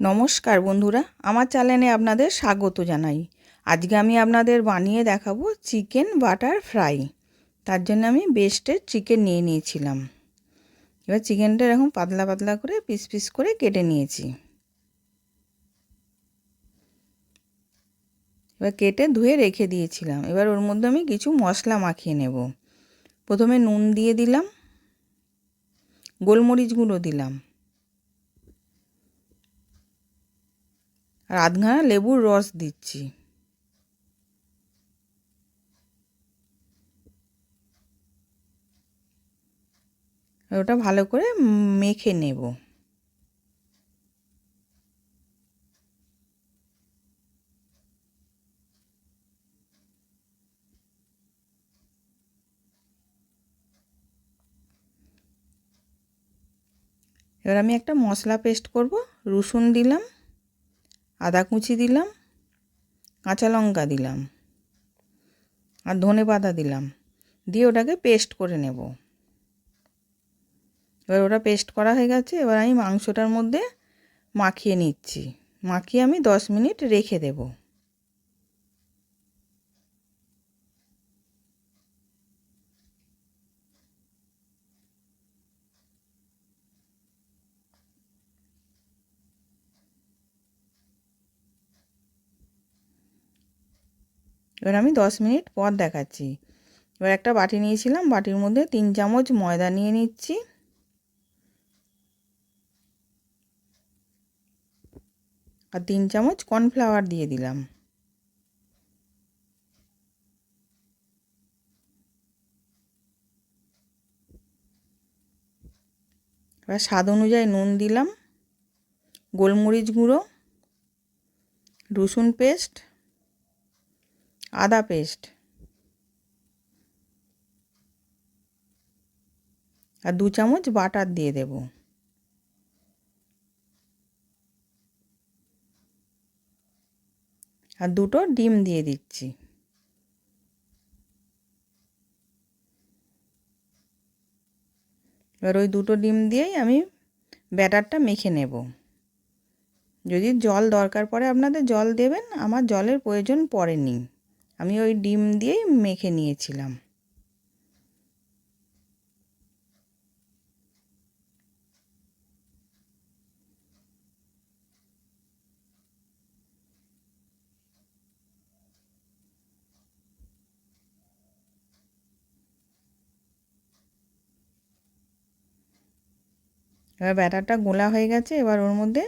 নমস্কার বন্ধুরা, আমার চ্যানেলে আপনাদের স্বাগত জানাই। আজকে আমি আপনাদের বানিয়ে দেখাবো চিকেন বাটার ফ্রাই। তার জন্য আমি বেস্টের চিকেন নিয়ে নিয়েছিলাম। এবার চিকেনটা এরকম পাতলা পাতলা করে পিস পিস করে কেটে নিয়েছি। এবার কেটে ধুয়ে রেখে দিয়েছিলাম। এবার ওর মধ্যে আমি কিছু মশলা মাখিয়ে নেব। প্রথমে নুন দিয়ে দিলাম, গোলমরিচ গুঁড়ো দিলাম, আর আধখানা লেবুর রস দিচ্ছি। ওটা ভালো করে মেখে নেব। এবার আমি একটা মশলা পেস্ট করব। রসুন দিলাম, আদা কুচি দিলাম, কাঁচা লঙ্কা দিলাম, আর ধনেপাতা দিলাম, দিয়ে ওটাকে পেস্ট করে নেব। এবার ওটা পেস্ট করা হয়ে গেছে। এবার আমি মাংসটার মধ্যে মাখিয়ে নিচ্ছি। মাখিয়ে আমি 10 মিনিট রেখে দেব। এবার আমি 10 মিনিট পর দেখাচ্ছি। এবার একটা বাটি নিয়েছিলাম, বাটির মধ্যে 3 চামচ ময়দা নিয়ে নিচ্ছি, আর 3 চামচ কর্নফ্লাওয়ার দিয়ে দিলাম। এবার স্বাদ অনুযায়ী নুন দিলাম, গোলমরিচ গুঁড়ো, রসুন পেস্ট, আদা পেস্ট, আর 2 চামচ বাটার দিয়ে দেব। আর 2টো ডিম দিয়ে দিচ্ছি। এবার ওই 2টো ডিম দিয়েই আমি ব্যাটারটা মেখে নেব। যদি জল দরকার পড়ে আপনাদের জল দেবেন, আমার জলের প্রয়োজন পড়েনি। আমি ওই ডিম দিয়েই মেখে নিয়েছিলাম। এবার ব্যাটারটা গোলা হয়ে গেছে। এবার ওর মধ্যে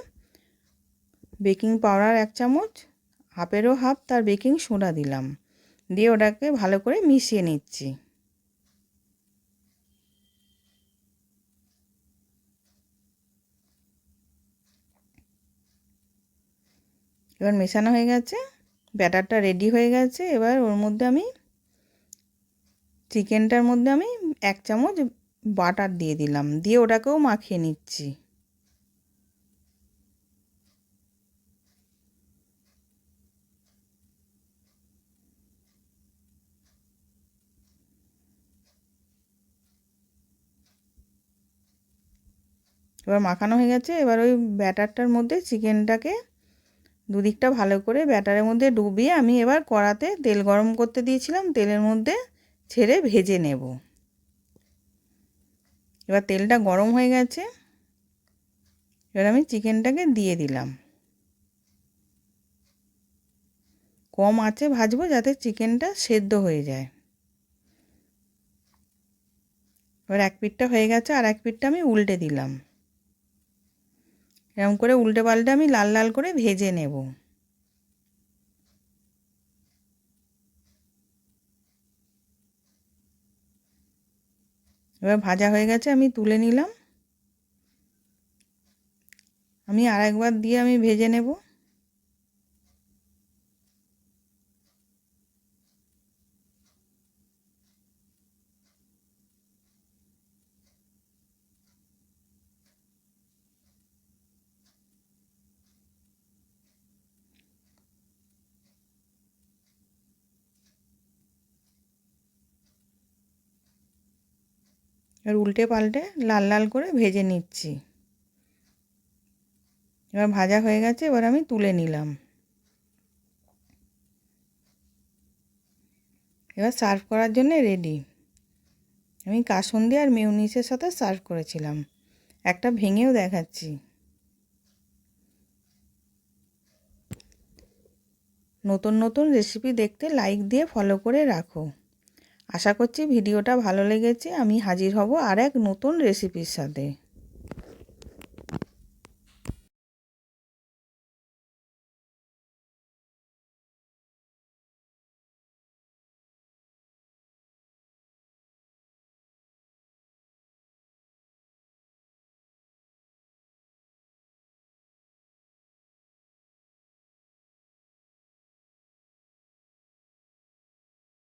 বেকিং পাউডার 1 চামচ, হাফেরও হাফ তার বেকিং সোডা দিলাম, দিয়ে ওটাকে ভালো করে মিশিয়ে নিচ্ছি। এবার মেশানো হয়ে গেছে, ব্যাটারটা রেডি হয়ে গেছে। এবার ওর মধ্যে আমি চিকেনটার মধ্যে আমি 1 চামচ বাটার দিয়ে দিলাম, দিয়ে ওটাকেও মাখিয়ে নিচ্ছি। এবার মাখানো হয়ে গেছে। এবার ওই ব্যাটারটার মধ্যে চিকেনটাকে দুদিকটা ভালো করে ব্যাটারের মধ্যে ডুবিয়ে আমি এবার কড়াতে তেল গরম করতে দিয়েছিলাম, তেলের মধ্যে ছেড়ে ভেজে নেব। এবার তেলটা গরম হয়ে গেছে। এবার আমি চিকেনটাকে দিয়ে দিলাম। কম আঁচে ভাজবো যাতে চিকেনটা সেদ্ধ হয়ে যায়। এবার এক পিঠটা হয়ে গেছে, আর এক পিঠটা আমি উল্টে দিলাম। এরকম করে উল্টে পাল্টে আমি লাল লাল করে ভেজে নেব। এবার ভাজা হয়ে গেছে, আমি তুলে নিলাম। আমি আরেকবার দিয়ে আমি ভেজে নেব। এবার উল্টে পাল্টে লাল লাল করে ভেজে নিচ্ছি। এবার ভাজা হয়ে গেছে, এবার আমি তুলে নিলাম। এবার সার্ভ করার জন্য রেডি। আমি কাসুন্দি আর মেয়োনিজের সাথে সার্ভ করেছিলাম। একটা ভেঙেও দেখাচ্ছি। নতুন নতুন রেসিপি দেখতে লাইক দিয়ে ফলো করে রাখো। আশা করছি ভিডিওটা ভালো লেগেছে। আমি হাজির হব আর এক নতুন রেসিপির সাথে।